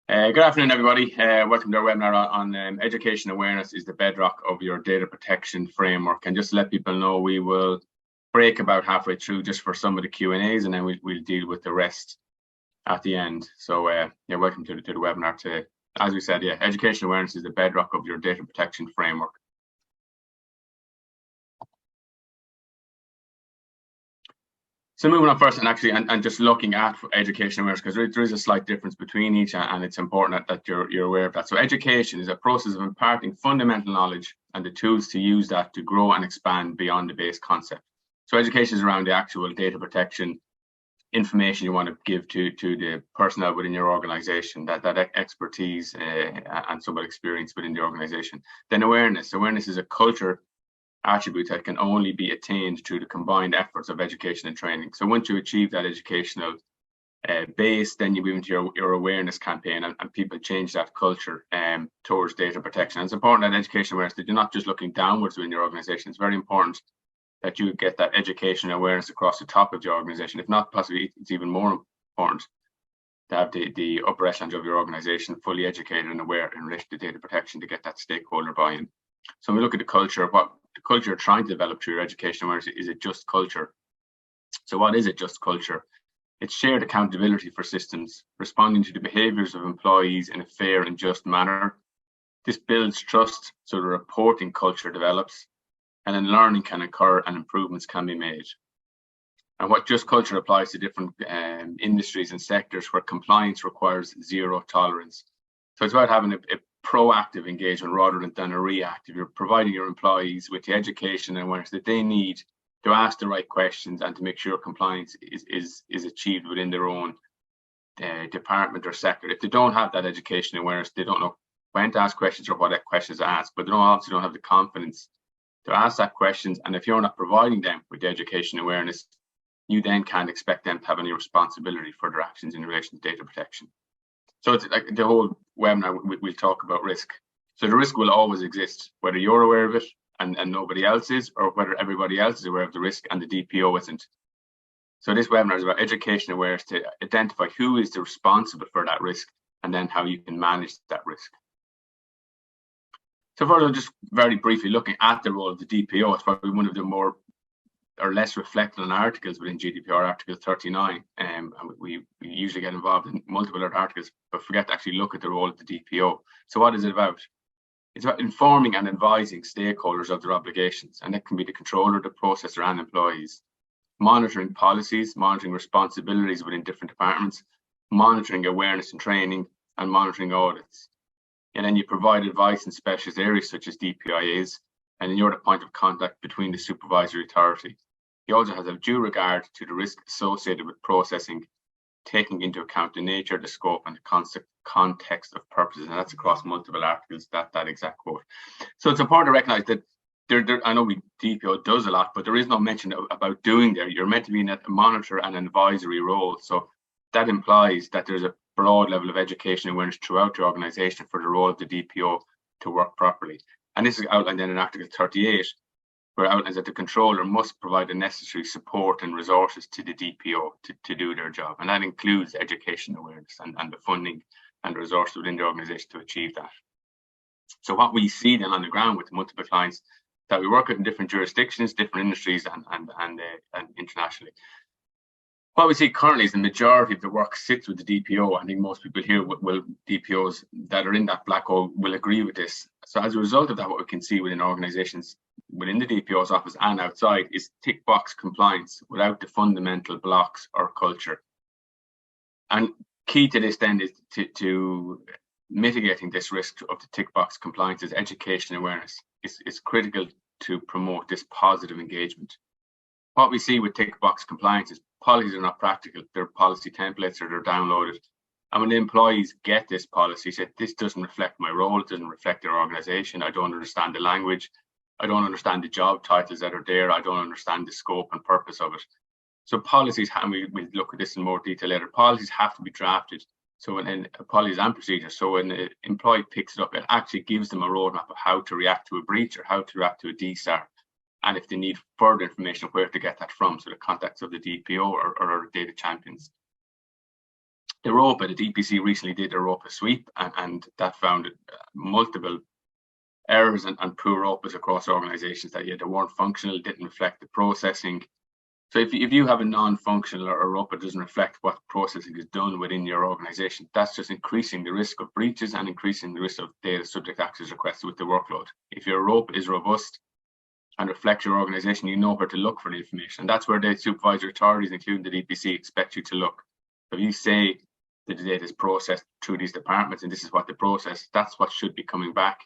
Good afternoon, everybody. Welcome to our webinar on education awareness is the bedrock of your data protection framework. And just to let people know, we will break about halfway through just for some of the Q&As, and then we'll deal with the rest at the end. So yeah, welcome to the webinar today. As we said, yeah, education awareness is the bedrock of your data protection framework. So moving on first, and just looking at education awareness, because there is a slight difference between each, and it's important that you're aware of that. So education is a process of imparting fundamental knowledge and the tools to use that to grow and expand beyond the base concept. So education is around the actual data protection information you want to give to the personnel within your organization, that expertise and somewhat experience within the organization. Then awareness is a culture attribute that can only be attained through the combined efforts of education and training. So once you achieve that educational base, then you move into your awareness campaign, and people change that culture towards data protection. And it's important that education awareness, that you're not just looking downwards within your organization. It's very important that you get that education awareness across the top of your organization. If not, possibly it's even more important to have the upper echelons of your organization fully educated and aware in relation to data protection to get that stakeholder buy-in. So when we look at the culture, what the culture you're trying to develop through your education awareness, is a just culture. So what is a just culture? It's shared accountability for systems, responding to the behaviours of employees in a fair and just manner. This builds trust, so the reporting culture develops, and then learning can occur and improvements can be made. And what just culture applies to different industries and sectors where compliance requires zero tolerance. So it's about having a proactive engagement rather than a reactive. You're providing your employees with the education and awareness that they need to ask the right questions and to make sure compliance is achieved within their own department or sector. If they don't have that education and awareness, they don't know when to ask questions or what questions to ask, but they also don't have the confidence to ask that questions. And if you're not providing them with the education awareness, you then can't expect them to have any responsibility for their actions in relation to data protection. So it's like the whole webinar, we'll talk about risk. So the risk will always exist, whether you're aware of it and nobody else is, or whether everybody else is aware of the risk and the DPO isn't. So this webinar is about education awareness to identify who is responsible for that risk and then how you can manage that risk. So further, just very briefly looking at the role of the DPO, it's probably one of the more or less reflected on articles within GDPR, Article 39. And we usually get involved in multiple other articles, but forget to actually look at the role of the DPO. So what is it about? It's about informing and advising stakeholders of their obligations, and that can be the controller, the processor, and employees. Monitoring policies, monitoring responsibilities within different departments, monitoring awareness and training, and monitoring audits. And then you provide advice in specialist areas such as DPIAs, and then you're the point of contact between the supervisory authority. He also has a due regard to the risk associated with processing, taking into account the nature, the scope, and the context of purposes. And that's across multiple articles, that exact quote. So it's important to recognize that I know DPO does a lot, but there is no mention about doing there. You're meant to be in a monitor and an advisory role. So that implies that there's a broad level of education awareness throughout your organization for the role of the DPO to work properly. And this is outlined in Article 38, where it outlines that the controller must provide the necessary support and resources to the DPO to do their job. And that includes education awareness and the funding and the resources within the organization to achieve that. So what we see then on the ground with multiple clients that we work with in different jurisdictions, different industries, and internationally. What we see currently is the majority of the work sits with the DPO. I think most people here will DPOs that are in that black hole will agree with this. So as a result of that, what we can see within organizations within the DPO's office and outside is tick box compliance without the fundamental blocks or culture. And key to this then is to mitigating this risk of the tick box compliance is education awareness. It's critical to promote this positive engagement. What we see with tick box compliance is policies are not practical. They're policy templates or they're downloaded. And when the employees get this policy, say, this doesn't reflect my role, it doesn't reflect their organization, I don't understand the language, I don't understand the job titles that are there, I don't understand the scope and purpose of it. So policies, and we'll look at this in more detail later, policies have to be drafted. So when policies and procedures, so when the employee picks it up, it actually gives them a roadmap of how to react to a breach or how to react to a DSAR. And if they need further information, where to get that from, so the contacts of the DPO or data champions. The ROPA, the DPC recently did a ROPA sweep, and that found multiple errors and poor ROPAs across organisations that they weren't functional, didn't reflect the processing. So if you have a non-functional or a ROPA doesn't reflect what processing is done within your organisation, that's just increasing the risk of breaches and increasing the risk of data subject access requests with the workload. If your ROPA is robust and reflects your organisation, you know where to look for the information. And that's where the supervisory authorities, including the DPC, expect you to look. So if you say that the data is processed through these departments and this is what they process, that's what should be coming back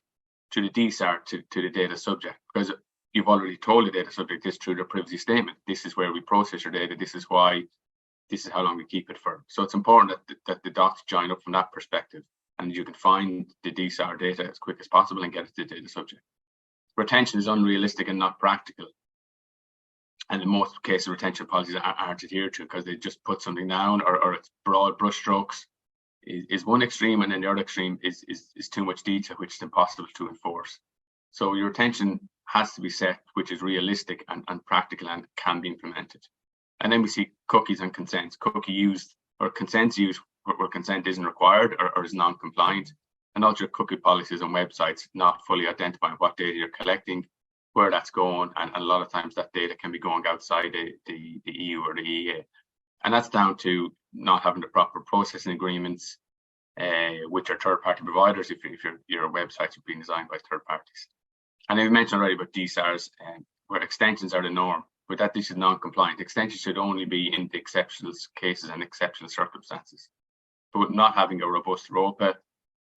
to the DSAR, to the data subject, because you've already told the data subject this through the privacy statement. This is where we process your data. This is why, this is how long we keep it for. So it's important that the dots join up from that perspective, and you can find the DSAR data as quick as possible and get it to the data subject. Retention is unrealistic and not practical. And in most cases, retention policies aren't adhered to because they just put something down, or it's broad brushstrokes is one extreme, and then the other extreme is too much detail, which is impossible to enforce. So your retention has to be set, which is realistic and practical and can be implemented. And then we see cookies and consents. Cookie used or consents used where consent isn't required or is non-compliant. And also cookie policies on websites not fully identifying what data you're collecting, where that's going, and a lot of times that data can be going outside the EU or the EEA. And that's down to not having the proper processing agreements with your third-party providers if your websites are being designed by third parties. And I've mentioned already about DSARs, where extensions are the norm. With that, this is non-compliant. Extensions should only be in the exceptional cases and exceptional circumstances. But with not having a robust ROPA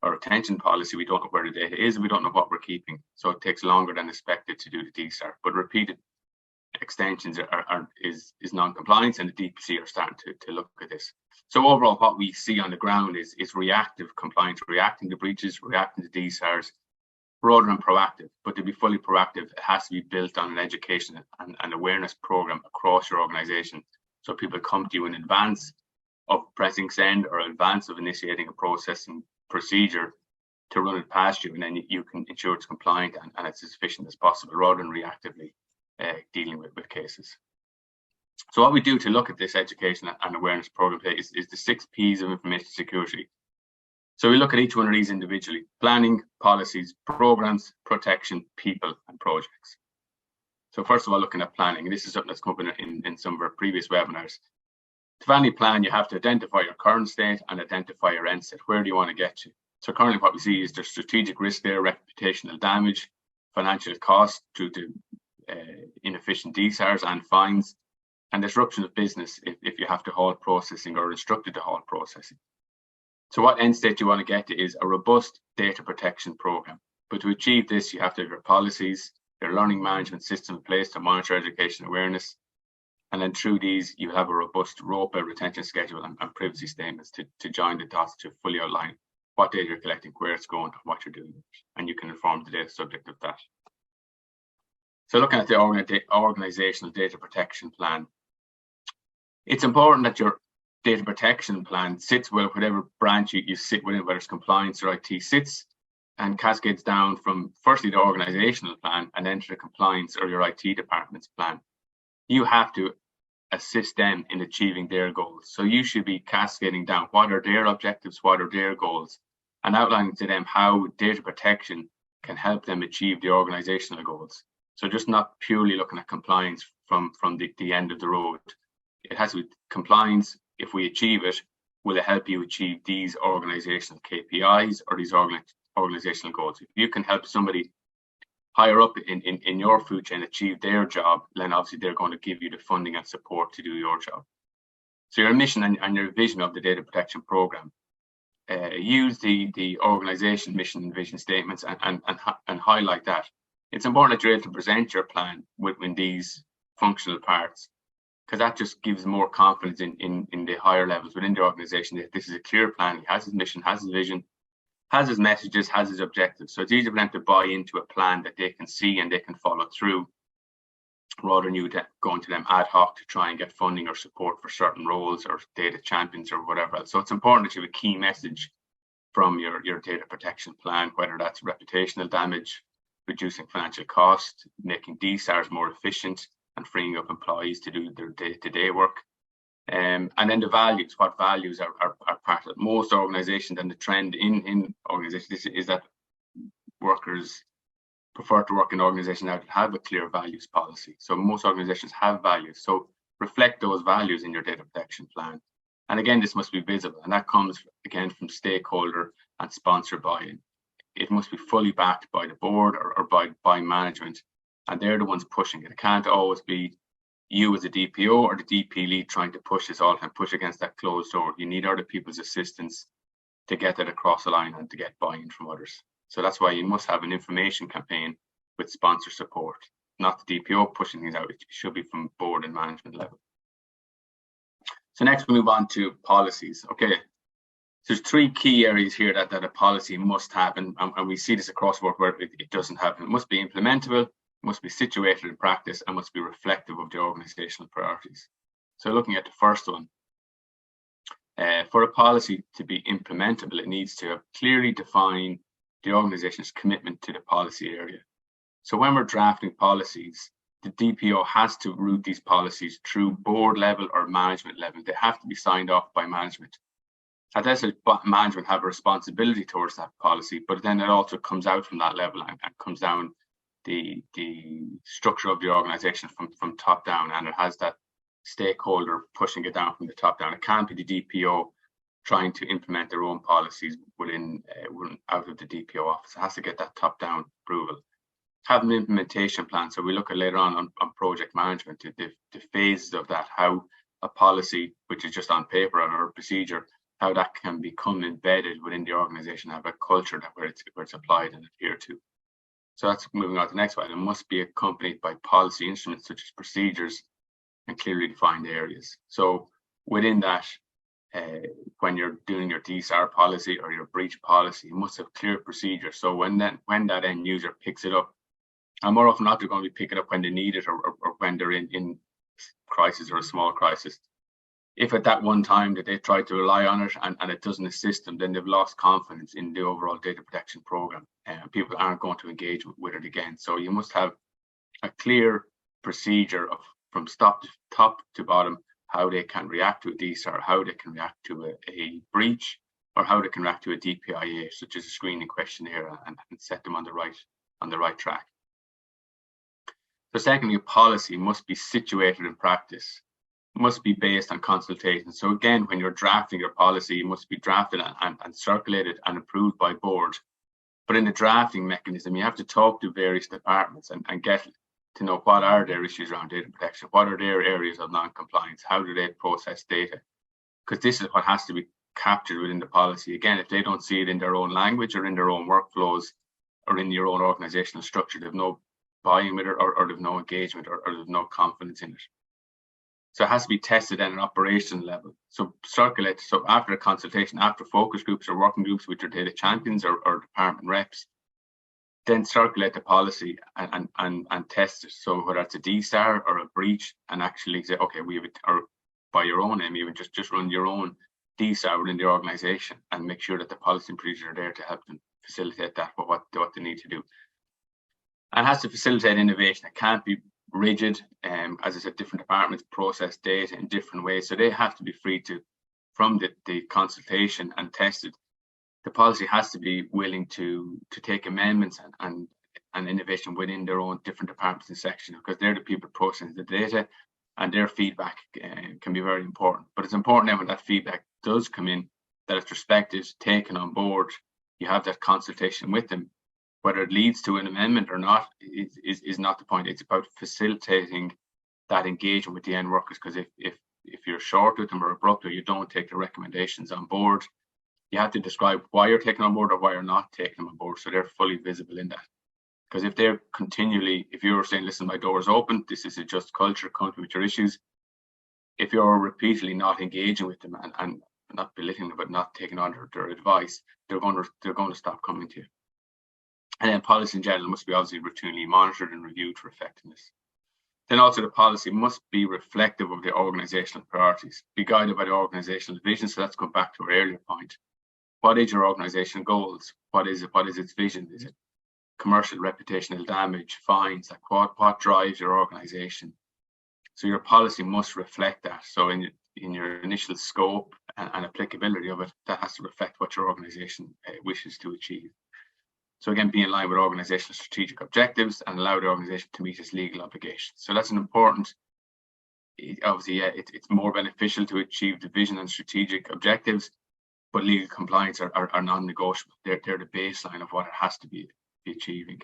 or retention policy, we don't know where the data is, and we don't know what we're keeping. So it takes longer than expected to do the DSAR. But repeated extensions is non-compliance, and the DPC are starting to look at this. So overall, what we see on the ground is reactive compliance, reacting to breaches, reacting to DSARs, rather than proactive. But to be fully proactive, it has to be built on an education and awareness program across your organization. So people come to you in advance of pressing send or in advance of initiating a processing procedure to run it past you, and then you can ensure it's compliant and it's as efficient as possible, rather than reactively dealing with cases. So what we do to look at this education and awareness program is the 6 P's of information security. So we look at each one of these individually: planning, policies, programs, protection, people, and projects. So first of all, looking at planning, and this is something that's come up in some of our previous webinars. To have any plan, you have to identify your current state and identify your end state. Where do you want to get to? So currently what we see is there's strategic risk there, reputational damage, financial cost due to inefficient DSARs and fines, and disruption of business if you have to halt processing or instructed to halt processing. So what end state you want to get to is a robust data protection program. But to achieve this, you have to have your policies, your learning management system in place to monitor education awareness. And then through these, you have a robust ROPA retention schedule and privacy statements to join the dots to fully outline what data you're collecting, where it's going, and what you're doing. And you can inform the data subject of that. So looking at the organizational data protection plan, it's important that your data protection plan sits well whatever branch you sit within, whether it's compliance or IT, sits and cascades down from firstly the organizational plan and then to the compliance or your IT department's plan. You have to assist them in achieving their goals. So you should be cascading down what are their objectives, what are their goals, and outlining to them how data protection can help them achieve the organizational goals. So just not purely looking at compliance from the end of the road. It has to be compliance. If we achieve it, will it help you achieve these organizational KPIs or these organizational goals? If you can help somebody higher up in your food chain achieve their job, then obviously they're going to give you the funding and support to do your job. So your mission and your vision of the data protection program, use the organization mission and vision statements and highlight that. It's important that you're able to present your plan within these functional parts, because that just gives more confidence in the higher levels within the organization that this is a clear plan. He has his mission, has his vision, has his messages, has his objectives. So it's easy for them to buy into a plan that they can see and they can follow through, rather than you going to them ad hoc to try and get funding or support for certain roles or data champions or whatever else. So it's important that you have a key message from your data protection plan, whether that's reputational damage, reducing financial cost, making DSARs more efficient, and freeing up employees to do their day-to-day work. And then the values, what values are part of most organizations, and the trend in organizations is that workers prefer to work in organizations that have a clear values policy. So most organizations have values. So reflect those values in your data protection plan. And again, this must be visible, and that comes again from stakeholder and sponsor buy-in. It must be fully backed by the board or by management, and they're the ones pushing it. It can't always be you as a DPO or the DP lead trying to push this all and push against that closed door. You need other people's assistance to get that across the line and to get buy-in from others. So that's why you must have an information campaign with sponsor support, not the DPO pushing things out. It should be from board and management level. So next we move on to policies. Okay, so there's three key areas here that a policy must have, and we see this across work where it doesn't happen. It must be implementable, must be situated in practice, and must be reflective of the organizational priorities. So looking at the first one, for a policy to be implementable, it needs to clearly define the organization's commitment to the policy area. So when we're drafting policies, the DPO has to route these policies through board level or management level. They have to be signed off by management. And that's management have a responsibility towards that policy, but then it also comes out from that level and comes down the structure of the organization from top down, and it has that stakeholder pushing it down from the top down. It can't be the DPO trying to implement their own policies out of the DPO office. It has to get that top down approval. Have an implementation plan. So we look at later on project management, the phases of that, how a policy, which is just on paper or a procedure, how that can become embedded within the organization, have a culture where it's applied and adhered to. So that's moving on to the next slide. It must be accompanied by policy instruments such as procedures and clearly defined areas. So within that, when you're doing your DSAR policy or your breach policy, you must have clear procedures. So when that end user picks it up, and more often not, they're going to be picking it up when they need it or when they're in crisis or a small crisis. If at that one time that they try to rely on it and it doesn't assist them, then they've lost confidence in the overall data protection program, and people aren't going to engage with it again. So you must have a clear procedure from top to bottom, how they can react to a DSAR, how they can react to a breach, or how they can react to a DPIA, such as a screening questionnaire, and set them on the right track. So secondly, a policy must be situated in practice, must be based on consultation. So again, when you're drafting your policy, it must be drafted and circulated and approved by board. But in the drafting mechanism, you have to talk to various departments and get to know what are their issues around data protection, what are their areas of non-compliance, how do they process data? Because this is what has to be captured within the policy. Again, if they don't see it in their own language or in their own workflows or in your own organizational structure, they've no buy-in with it or they've no engagement or there's no confidence in it. So it has to be tested at an operational level. So circulate, so after a consultation, after focus groups or working groups with your data champions or department reps, then circulate the policy and test it. So whether it's a DSAR or a breach, and actually say, okay, we have it, or by your own name, even just run your own DSAR within the organization and make sure that the policy and procedures are there to help them facilitate that, what they need to do. And has to facilitate innovation. It can't be rigid. As I said, different departments process data in different ways, so they have to be free to, from the consultation and tested. The policy has to be willing to take amendments and innovation within their own different departments and sections, because they're the people processing the data, and their feedback can be very important. But it's important that when that feedback does come in, that it's respected, taken on board. You have that consultation with them. Whether it leads to an amendment or not is not the point. It's about facilitating that engagement with the end workers, because if you're short with them or abrupt or you don't take the recommendations on board, you have to describe why you're taking on board or why you're not taking them on board, so they're fully visible in that. Because if they're continually, if you're saying, listen, my door is open, this is a just culture, come to me with your issues, if you're repeatedly not engaging with them and not belittling them but not taking on their advice, they're going to stop coming to you. And then policy in general must be obviously routinely monitored and reviewed for effectiveness. Then also the policy must be reflective of the organizational priorities, be guided by the organizational vision. So let's go back to our earlier point. What is your organizational goals? What is it? What is its vision? Is it commercial, reputational damage, fines? Like what drives your organization? So your policy must reflect that. So initial scope and applicability of it, that has to reflect what your organisation wishes to achieve. So again, be in line with organisational strategic objectives and allow the organisation to meet its legal obligations. So that's an important. Obviously, yeah, it's more beneficial to achieve the vision and strategic objectives, but legal compliance are non-negotiable. They're the baseline of what it has to be achieving.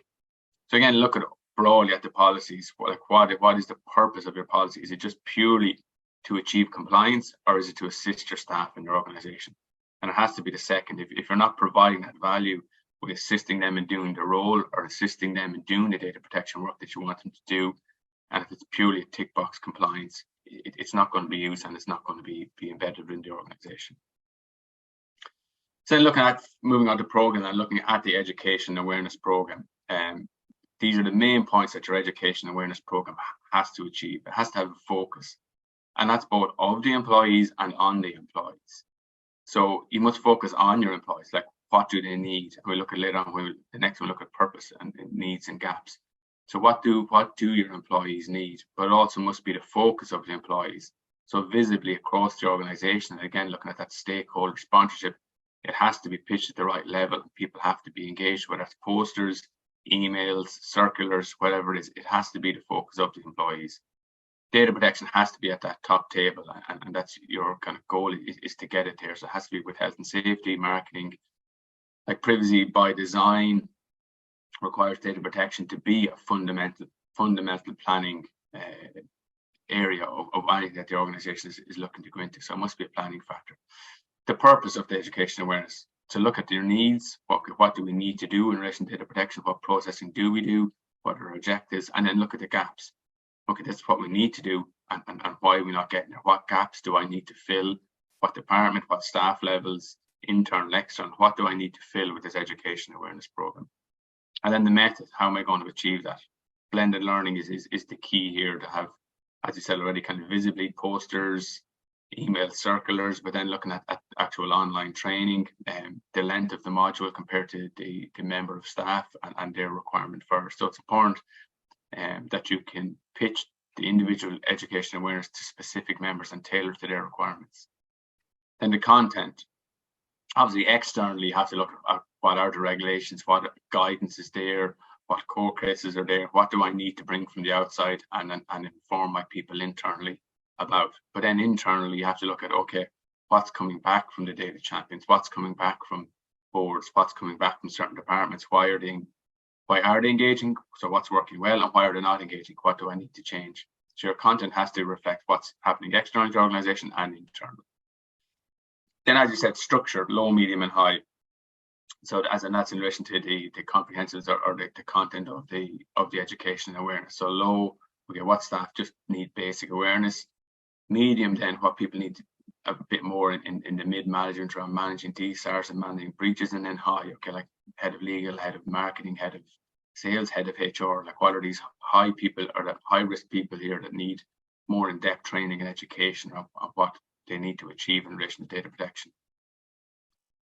So again, look at broadly at the policies. What is the purpose of your policy? Is it just purely to achieve compliance, or is it to assist your staff in your organisation? And it has to be the second. If you're not providing that value by assisting them in doing the role or assisting them in doing the data protection work that you want them to do, and if it's purely a tick box compliance, it's not going to be used and it's not going to be embedded in the organisation. So then moving on to program and looking at the education awareness program. These are the main points that your education awareness program has to achieve. It has to have a focus, and that's both of the employees and on the employees. So you must focus on your employees, like what do they need? We'll look at later on, the next one, look at purpose and needs and gaps. So what do your employees need? But it also must be the focus of the employees. So visibly across the organisation, and again, looking at that stakeholder sponsorship, it has to be pitched at the right level. People have to be engaged, whether it's posters, emails, circulars, whatever it is. It has to be the focus of the employees. Data protection has to be at that top table, and that's your kind of goal is to get it there. So it has to be with health and safety, marketing, like privacy by design requires data protection to be a fundamental planning area of anything that the organisation is looking to go into. So it must be a planning factor. The purpose of the education awareness, to look at their needs, what do we need to do in relation to data protection, what processing do we do, what are our objectives, and then look at the gaps. Okay, this is what we need to do and why are we not getting there? What gaps do I need to fill? What department, what staff levels, internal, external, what do I need to fill with this education awareness program? And then the method, how am I going to achieve that? Blended learning is the key here, to have, as you said already, kind of visibly posters, email circulars, but then looking at actual online training and the length of the module compared to the member of staff and their requirement first. So it's important that you can pitch the individual education awareness to specific members and tailor to their requirements. Then the content. Obviously, externally, you have to look at what are the regulations, what guidance is there, what court cases are there, what do I need to bring from the outside and inform my people internally about. But then internally, you have to look at, okay, what's coming back from the data champions, what's coming back from boards, what's coming back from certain departments, why are they engaging? So what's working well and why are they not engaging? What do I need to change? So your content has to reflect what's happening externally to the organisation and internally. Then, as you said, structure, low, medium, and high. So that's in relation to the comprehensives or the content of the education awareness. So low, okay, what staff just need basic awareness. Medium, then what people need a bit more in the mid-management around managing DSARs and managing breaches. And then high, okay, like head of legal, head of marketing, head of sales, head of HR. Like what are these high people or the high-risk people here that need more in-depth training and education of what they need to achieve in relation to data protection.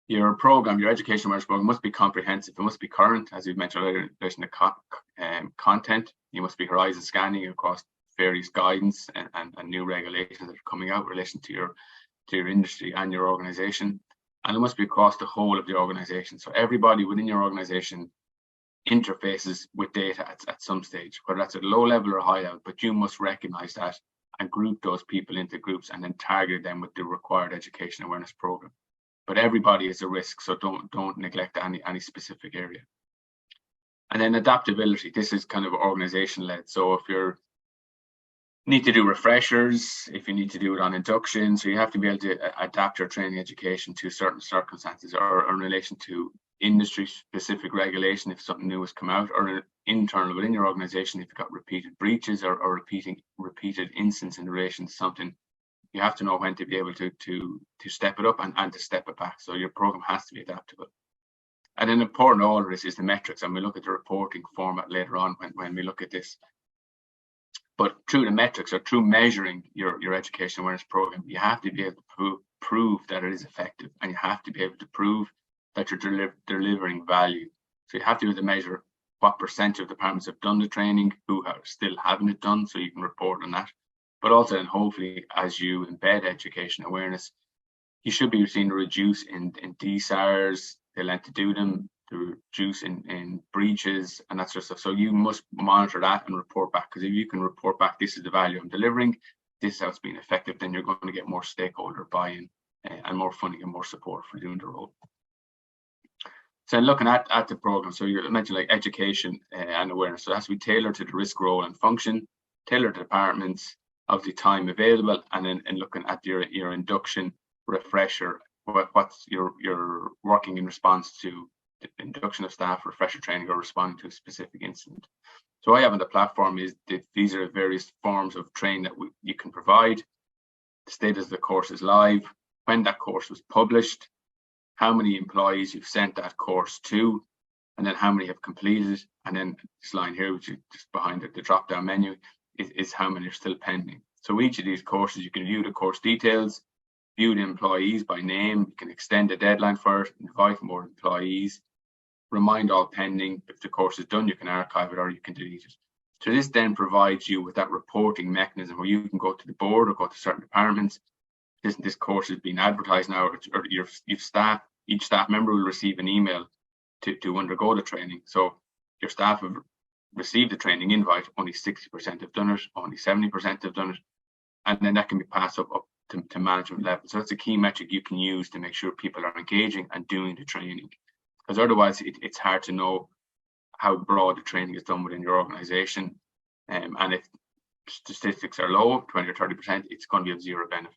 Your program, your education awareness program must be comprehensive. It must be current, as we've mentioned earlier, in relation to content. You must be horizon scanning across various guidance and new regulations that are coming out in relation to your industry and your organisation. And it must be across the whole of the organisation. So everybody within your organisation interfaces with data at some stage, whether that's at low level or high level, but you must recognise that and group those people into groups and then target them with the required education awareness program. But everybody is a risk, so don't neglect any specific area. And then adaptability. This is kind of organisation led. So if you need to do refreshers, if you need to do it on induction, so you have to be able to adapt your training education to certain circumstances or in relation to industry specific regulation if something new has come out, or internal within your organisation if you've got repeated breaches or repeated incidents in relation to something. You have to know when to be able to step it up and to step it back. So your program has to be adaptable. And an important all of this is the metrics, and we'll look at the reporting format later on when we look at this. But through the metrics or through measuring your education awareness program, you have to be able to prove that it is effective, and you have to be able to prove that you're delivering value. So you have to be able to measure what percentage of departments have done the training, who are still having it done, so you can report on that. but also then hopefully as you embed education awareness, you should be seeing a reduce in DSARs, the length to do them, the reduce in breaches and that sort of stuff. So you must monitor that and report back, because if you can report back, this is the value I'm delivering, this is how it's been effective, then you're going to get more stakeholder buy-in and more funding and more support for doing the role. So looking at the program, so you mentioned like education and awareness. So it has to be tailored to the risk role and function, tailored to departments, obviously time available, and then looking at your induction, refresher, what's your working in response to the induction of staff, refresher training, or responding to a specific incident. So what I have on the platform is that these are various forms of training that you can provide. The status of the course is live, when that course was published, how many employees you've sent that course to, and then how many have completed. And then this line here, which is just behind the drop-down menu, is how many are still pending. So each of these courses, you can view the course details, view the employees by name, you can extend the deadline for it, invite more employees, remind all pending. If the course is done, you can archive it or you can delete it. So this then provides you with that reporting mechanism where you can go to the board or go to certain departments. This course is being advertised now, or each staff member will receive an email to undergo the training. So your staff have received the training invite, only 60% have done it, only 70% have done it, and then that can be passed up to management level. So that's a key metric you can use to make sure people are engaging and doing the training, because otherwise it's hard to know how broad the training is done within your organization. And if statistics are low, 20 or 30%, it's going to be of zero benefit.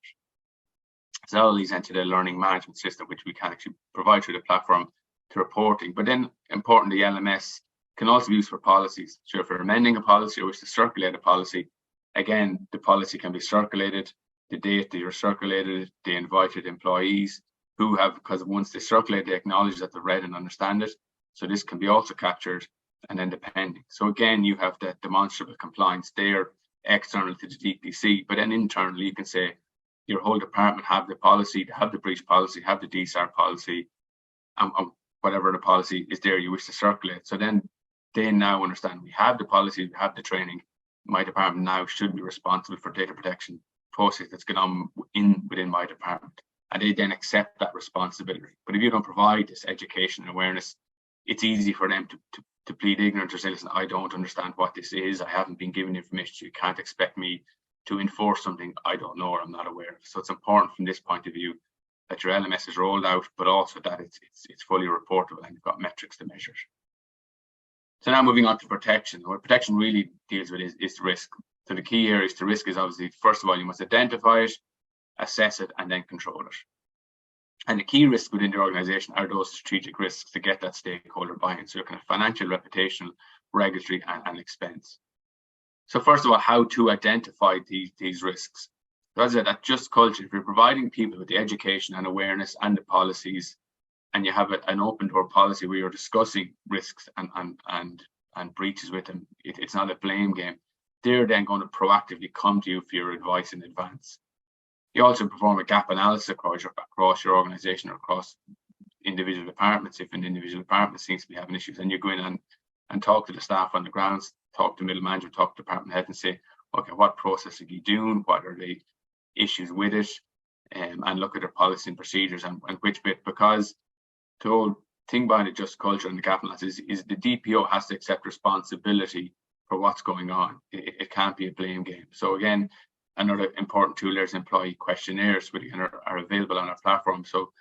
So that all leads into the learning management system, which we can actually provide through the platform to reporting. But then importantly, LMS can also be used for policies. So if you're amending a policy or wish to circulate a policy, again, the policy can be circulated, the date that you're circulated, the invited employees who have, because once they circulate, they acknowledge that they've read and understand it. So this can be also captured, and then the pending. So again, you have the demonstrable compliance there, external to the DPC, but then internally you can say your whole department have the policy, have the breach policy, have the DSAR policy, and whatever the policy is there you wish to circulate. So then they now understand we have the policy, we have the training. My department now should be responsible for data protection process that's going on within my department. And they then accept that responsibility. But if you don't provide this education and awareness, it's easy for them to plead ignorance or say, listen, I don't understand what this is. I haven't been given information. So you can't expect me to enforce something I don't know or I'm not aware of. So it's important from this point of view that your LMS is rolled out, but also that it's fully reportable and you've got metrics to measure. So now moving on to protection. What protection really deals with is risk. So the key areas to risk is obviously, first of all, you must identify it, assess it, and then control it. And the key risks within the organization are those strategic risks to get that stakeholder buy-in. So kind of financial, reputational, regulatory, and expense. So first of all, how to identify these risks. So as I said, at Just Culture, if you're providing people with the education and awareness and the policies, and you have an open door policy where you're discussing risks and breaches with them, it's not a blame game. They're then going to proactively come to you for your advice in advance. You also perform a gap analysis across your organization or across individual departments. If an individual department seems to be having issues, and you go in and talk to the staff on the grounds, talk to middle management, talk to department head and say, okay, what process are you doing? What are the issues with it? And look at their policy and procedures and which bit, because the whole thing behind the Just Culture and the gap analysis is the DPO has to accept responsibility for what's going on. It can't be a blame game. So again, another important tool there is employee questionnaires, which are available on our platform. So,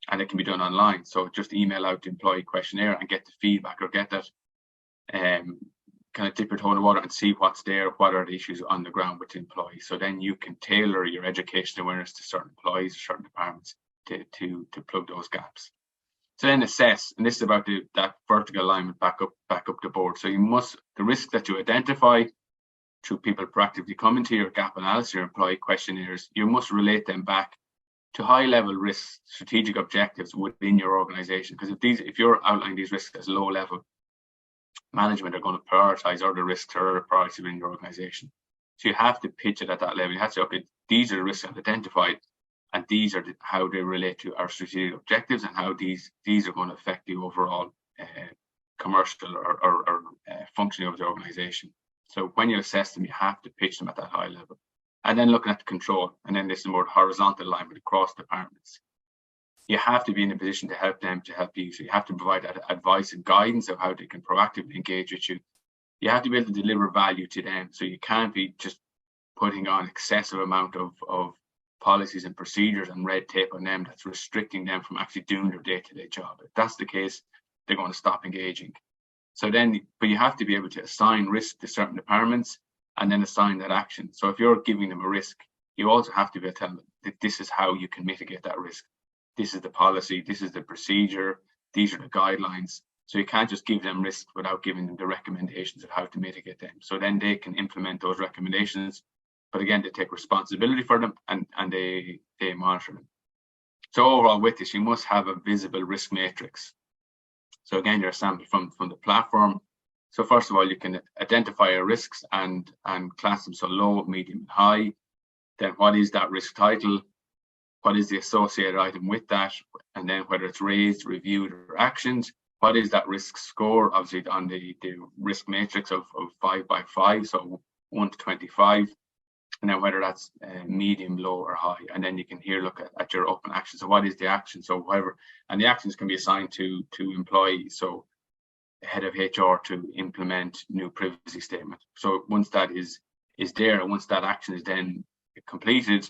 and it can be done online. So just email out the employee questionnaire and get the feedback, or get that kind of dip your toe in the water and see what's there, what are the issues on the ground with the employees. So then you can tailor your education awareness to certain employees, certain departments to plug those gaps. So then assess, and this is about that vertical alignment back up the board. So you must, the risk that you identify through people proactively coming to your gap analysis, your employee questionnaires, you must relate them back to high level risks, strategic objectives within your organization. Because if you're outlining these risks as low level, management are going to prioritize other risks or other priorities within your organization. So you have to pitch it at that level. You have to say, okay, these are the risks I've identified, and these are how they relate to our strategic objectives, and how these are going to affect the overall commercial or functioning of the organization. So when you assess them, you have to pitch them at that high level. And then looking at the control, and then this is more horizontal alignment across departments. You have to be in a position to help them to help you. So you have to provide advice and guidance of how they can proactively engage with you. You have to be able to deliver value to them. So you can't be just putting on excessive amount of policies and procedures and red tape on them that's restricting them from actually doing their day-to-day job. If that's the case, they're going to stop engaging. So then, but you have to be able to assign risk to certain departments and then assign that action. So if you're giving them a risk, you also have to be able to tell them that this is how you can mitigate that risk. This is the policy, this is the procedure, these are the guidelines. So you can't just give them risk without giving them the recommendations of how to mitigate them. So then they can implement those recommendations. But again, they take responsibility for them and they monitor them. So overall with this, you must have a visible risk matrix. So again, you're a sample from the platform. So first of all, you can identify your risks and class them, so low, medium, and high. Then what is that risk title? What is the associated item with that? And then whether it's raised, reviewed, or actioned. What is that risk score? Obviously on the risk matrix of 5 by 5, so 1 to 25. And then whether that's medium, low, or high. And then you can here look at your open action. So what is the action? So whatever, and the actions can be assigned to employees. So the head of HR to implement new privacy statement. So once that is there, once that action is then completed,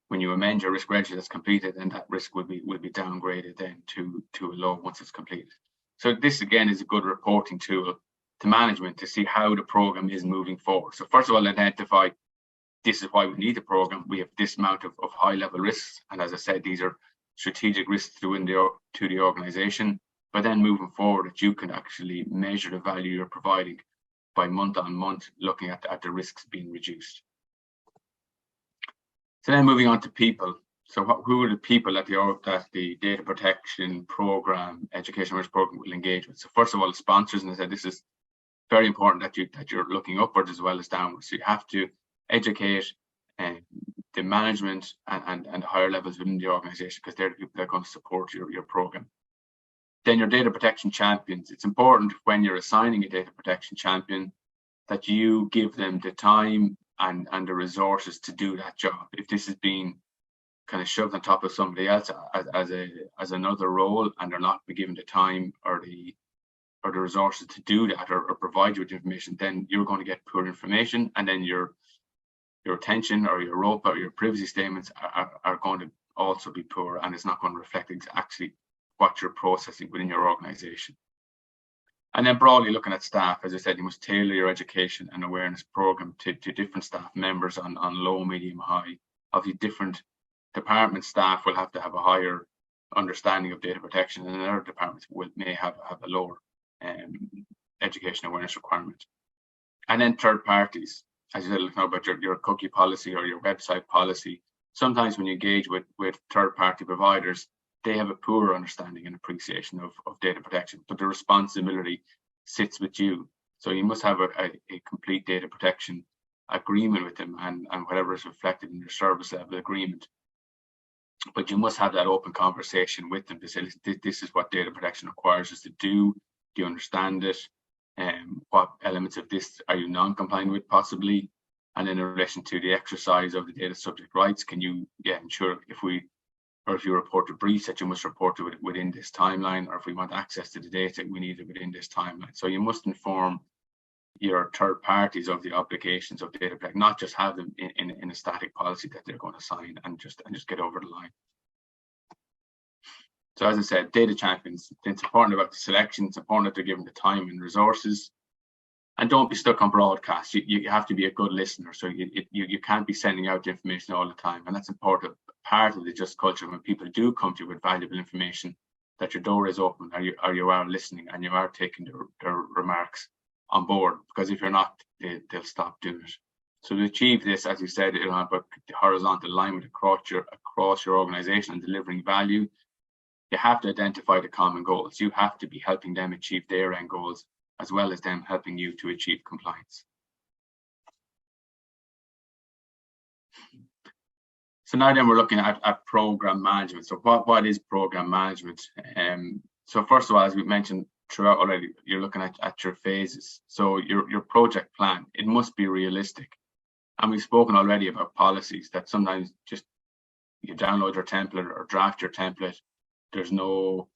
when you amend your risk register that's completed, then that risk will be downgraded then to a low once it's completed. So this again is a good reporting tool to management to see how the program is moving forward. So first of all, identify this is why we need the program. We have this amount of high level risks. And as I said, these are strategic risks to the organization. But then moving forward, that you can actually measure the value you're providing by month on month, looking at the risks being reduced. So then moving on to people. So who are the people that the data protection program, education risk program will engage with? So first of all, the sponsors, and I said this is very important that you're looking upwards as well as downwards. So you have to educate the management and higher levels within the organization, because they're the people that are going to support your program. Then your data protection champions. It's important when you're assigning a data protection champion that you give them the time and the resources to do that job. If this is being kind of shoved on top of somebody else as another role, and they're not being given the time or the resources to do that or provide you with information, then you're going to get poor information, and then your retention or your ROPA or your privacy statements are going to also be poor, and it's not going to reflect actually what you're processing within your organization. And then broadly looking at staff, as I said, you must tailor your education and awareness program to different staff members on low, medium, high. Obviously, different department staff will have to have a higher understanding of data protection, and other departments may have a lower education awareness requirement. And then third parties, as you said, looking about your cookie policy or your website policy. Sometimes when you engage with third-party providers, they have a poor understanding and appreciation of data protection, but the responsibility sits with you. So you must have a complete data protection agreement with them and whatever is reflected in your service level agreement. But you must have that open conversation with them to say, this is what data protection requires us to do. Do you understand it? What elements of this are you non-compliant with possibly? And in relation to the exercise of the data subject rights, can you ensure if you report a breach that you must report it within this timeline, or if we want access to the data, we need it within this timeline. So you must inform your third parties of the obligations of data protection, not just have them in a static policy that they're going to sign and just get over the line. So as I said, data champions, it's important about the selection, it's important that they're given the time and resources. And don't be stuck on broadcast. You have to be a good listener. So you can't be sending out information all the time. And that's important part of the just culture when people do come to you with valuable information, that your door is open, or you are listening and you are taking their remarks on board. Because if you're not, they'll stop doing it. So to achieve this, as you said, it'll have a horizontal alignment across your organization and delivering value. You have to identify the common goals. You have to be helping them achieve their end goals, as well as them helping you to achieve compliance. So now then we're looking at program management. So what is program management? So first of all, as we mentioned throughout already, you're looking at your phases. So your project plan, it must be realistic. And we've spoken already about policies, that sometimes just you download your template or draft your template. There's no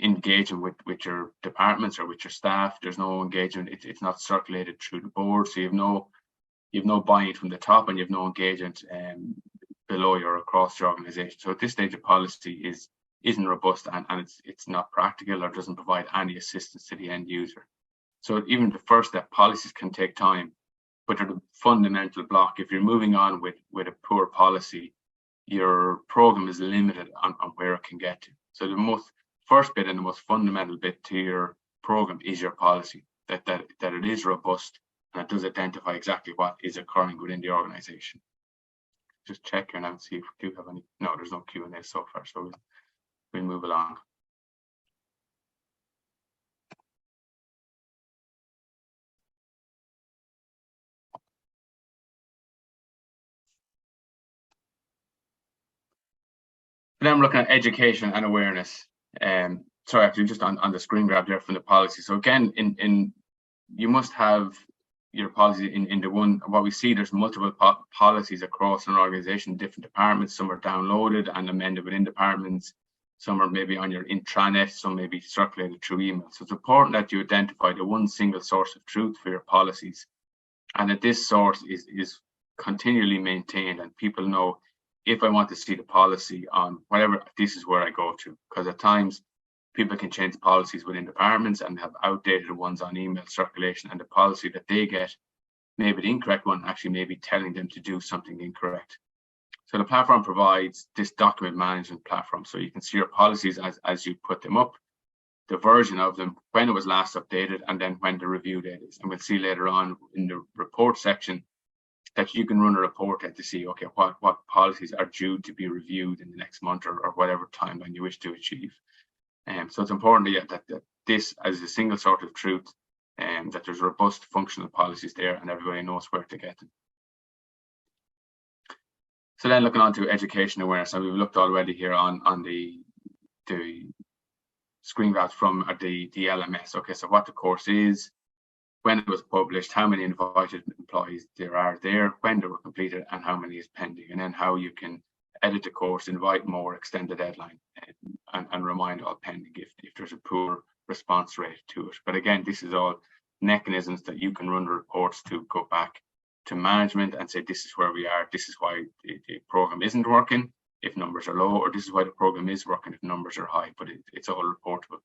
engagement with your departments or with your staff. There's no engagement. It's not circulated through the board. So you have no buy-in from the top, and you have no engagement below you or across your organization. So at this stage, of policy isn't robust, and it's not practical or doesn't provide any assistance to the end user. So even the first step, policies can take time, but they're the fundamental block. If you're moving on with a poor policy, your program is limited on where it can get to. So the first bit and the most fundamental bit to your program is your policy, that it is robust and it does identify exactly what is occurring within the organization. Just check here now and see if we do have any. No, there's no Q&A so far, so we'll move along. And then we're looking at education and awareness. Sorry, actually, just on the screen grab there from the policy. So again, you must have your policy in the one. What we see, there's multiple policies across an organization, different departments. Some are downloaded and amended within departments. Some are maybe on your intranet. Some may be circulated through email. So it's important that you identify the one single source of truth for your policies, and that this source is continually maintained, and people know, if I want to see the policy on whatever, this is where I go to. Because at times people can change policies within departments and have outdated ones on email circulation, and the policy that they get, maybe the incorrect one, actually may be telling them to do something incorrect. So the platform provides this document management platform, so you can see your policies as you put them up, the version of them, when it was last updated, and then when the review date is. And we'll see later on in the report section that you can run a report to see, okay, what policies are due to be reviewed in the next month or whatever timeline you wish to achieve. So it's important that this as a single source of truth, and that there's robust functional policies there and everybody knows where to get them. So then looking on to education awareness, and we've looked already here on the screen grabs from the LMS. Okay, so what the course is, when it was published, how many invited employees there are there, when they were completed, and how many is pending, and then how you can edit the course, invite more, extend the deadline, and remind all pending if there's a poor response rate to it. But again, this is all mechanisms that you can run the reports to go back to management and say, this is where we are, this is why the program isn't working if numbers are low, or this is why the program is working if numbers are high, but it's all reportable.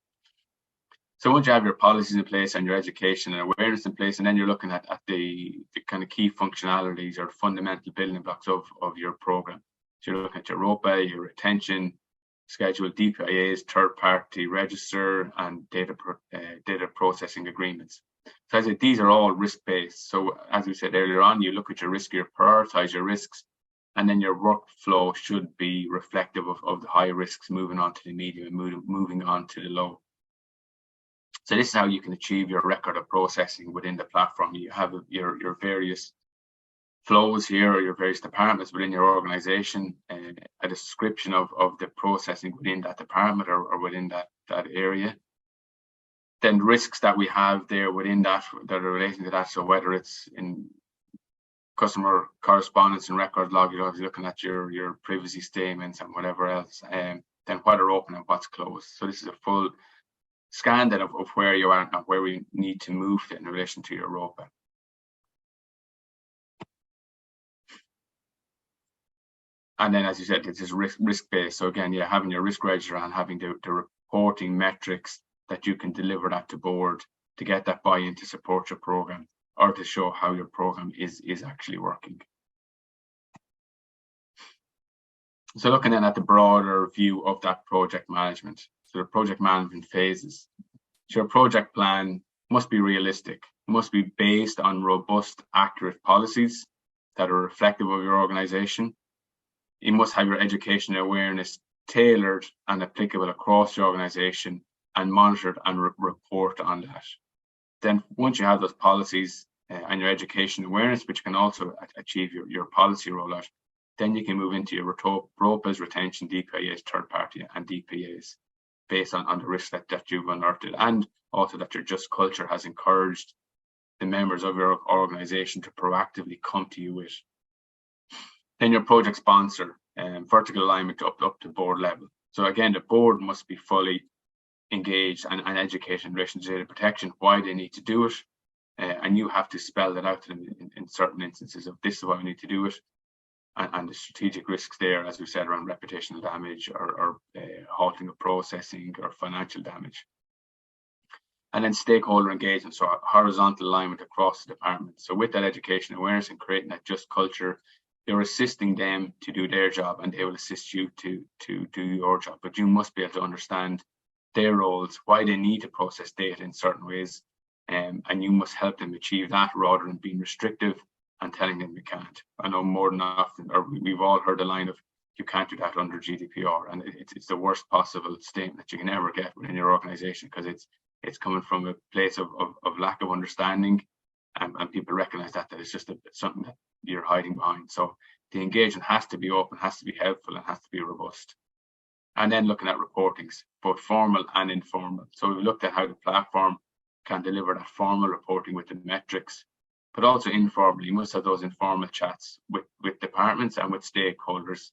So once you have your policies in place and your education and awareness in place, and then you're looking at the kind of key functionalities or fundamental building blocks of your program. So you're looking at your ROPA, your retention schedule, DPIAs, third-party register, and data processing agreements. So as I said, these are all risk-based. So as we said earlier on, you look at your risk, you prioritize your risks, and then your workflow should be reflective of the high risks, moving on to the medium and moving on to the low. So this is how you can achieve your record of processing within the platform. You have your various flows here, or your various departments within your organization, a description of the processing within that department or within that area. Then risks that we have there within that are relating to that. So whether it's in customer correspondence and record log, you're obviously looking at your privacy statements and whatever else, then what are open and what's closed. So this is a full scan then of where you are and where we need to move in relation to your ROPA. And then, as you said, it's just risk-based. So again, yeah, having your risk register and having the reporting metrics that you can deliver that to board to get that buy-in to support your program, or to show how your program is actually working. So looking then at the broader view of that project management. So the project management phases. So your project plan must be realistic, must be based on robust, accurate policies that are reflective of your organization. You must have your education awareness tailored and applicable across your organization, and monitored and report on that. Then once you have those policies and your education awareness, which can also achieve your policy rollout, then you can move into your ROPAs, retention, DPIAs, third party, and DPAs based on the risks that you've unearthed, and also that your just culture has encouraged the members of your organisation to proactively come to you with. Then your project sponsor, vertical alignment up to board level. So again, the board must be fully engaged and educated in relation to data protection, why they need to do it, and you have to spell that out to them in certain instances of this is why we need to do it, and the strategic risks there, as we said, around reputational damage or halting of processing or financial damage. And then stakeholder engagement, so horizontal alignment across the department. So with that education awareness and creating that just culture, you're assisting them to do their job and they will assist you to do your job. But you must be able to understand their roles, why they need to process data in certain ways, and you must help them achieve that rather than being restrictive and telling them you can't. I know more than often, or we've all heard the line of, you can't do that under GDPR, and it's the worst possible statement that you can ever get within your organization, because it's coming from a place of lack of understanding, and people recognize that it's just something that you're hiding behind. So the engagement has to be open, has to be helpful, and has to be robust. And then looking at reportings, both formal and informal. So we've looked at how the platform can deliver that formal reporting with the metrics, but also informal. You must have those informal chats with departments and with stakeholders.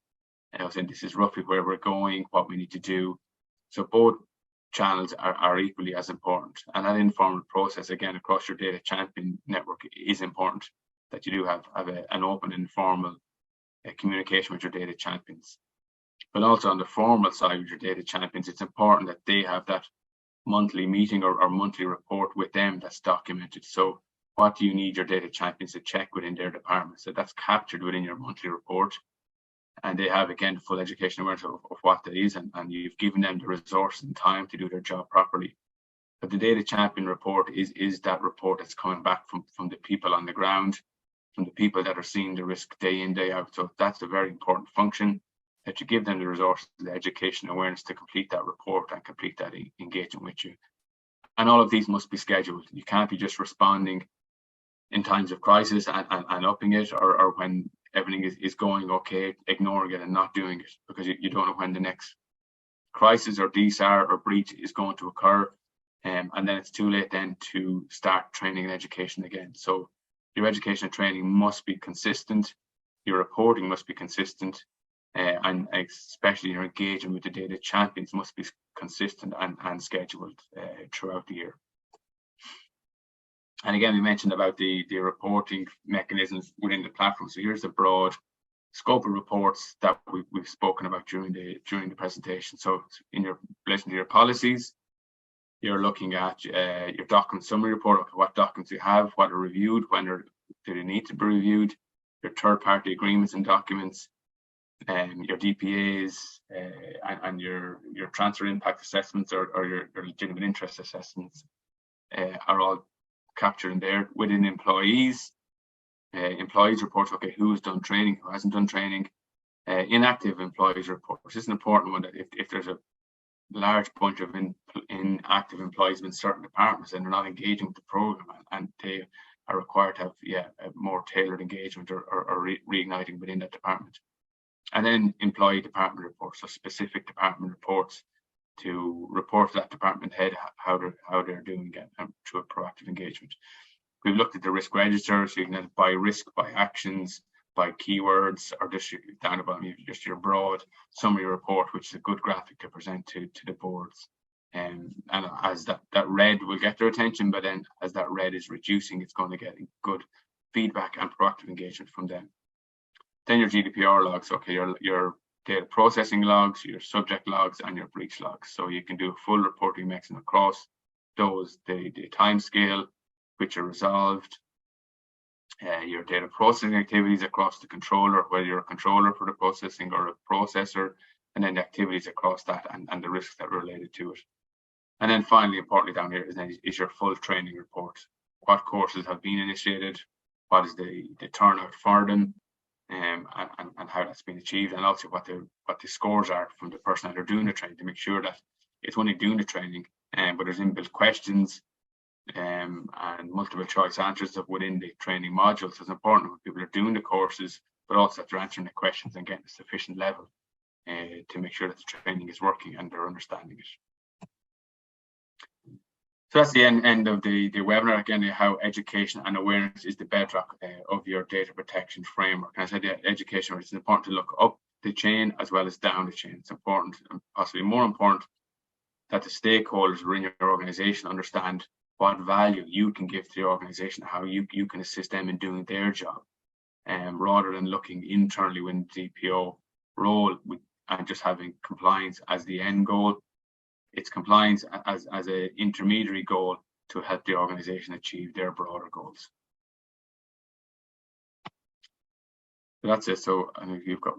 And I was saying, this is roughly where we're going, what we need to do. So both channels are equally as important. And that informal process, again, across your data champion network is important, that you do have an open, informal communication with your data champions. But also on the formal side with your data champions, it's important that they have that monthly meeting or monthly report with them that's documented. So what do you need your data champions to check within their department? So that's captured within your monthly report. And they have, again, full education awareness of what that is, and you've given them the resource and time to do their job properly. But the data champion report is that report that's coming back from the people on the ground, from the people that are seeing the risk day in, day out. So that's a very important function, that you give them the resources, the education awareness to complete that report and complete that engagement with you. And all of these must be scheduled. You can't be just responding in times of crisis and upping it, or when everything is going okay, ignoring it and not doing it, because you don't know when the next crisis or DSAR or breach is going to occur. And then it's too late then to start training and education again. So your education and training must be consistent, your reporting must be consistent, and especially your engagement with the data champions must be consistent and scheduled throughout the year. And again, we mentioned about the reporting mechanisms within the platform. So here's the broad scope of reports that we've spoken about during the presentation. So in relation to your policies, you're looking at your document summary report, what documents you have, what are reviewed, when do they need to be reviewed, your third-party agreements and documents, your DPAs, and your transfer impact assessments or your legitimate interest assessments are all captured in there. Within employees reports, okay, who has done training, who hasn't done training. Inactive employees reports, this is an important one, that if there's a large bunch of inactive employees in certain departments and they're not engaging with the program, and they are required to have a more tailored engagement or reigniting within that department. And then employee department reports, so specific department reports to report to that department head how they're doing it through a proactive engagement. We've looked at the risk register, so you can have by risk, by actions, by keywords, or just down the bottom, just your broad summary report, which is a good graphic to present to the boards. And as that red will get their attention, but then as that red is reducing, it's going to get good feedback and proactive engagement from them. Then your GDPR logs, okay, your data processing logs, your subject logs, and your breach logs. So you can do a full reporting mechanism across those, the time scale, which are resolved, your data processing activities across the controller, whether you're a controller for the processing or a processor, and then the activities across that and the risks that are related to it. And then finally, importantly down here is your full training report. What courses have been initiated, what is the turnout for them, and how that's been achieved, and also what the scores are from the person that are doing the training, to make sure that it's only doing the training, but there's inbuilt questions and multiple choice answers within the training modules. So it's important when people are doing the courses, but also that they're answering the questions and getting a sufficient level to make sure that the training is working and they're understanding it. So that's the end of the webinar. Again, how education and awareness is the bedrock of your data protection framework. And I said, education, it's important to look up the chain as well as down the chain. It's important, and possibly more important, that the stakeholders within your organization understand what value you can give to the organization, how you can assist them in doing their job, rather than looking internally within the DPO role and just having compliance as the end goal. It's compliance as an intermediary goal to help the organization achieve their broader goals. So that's it. So I think you've got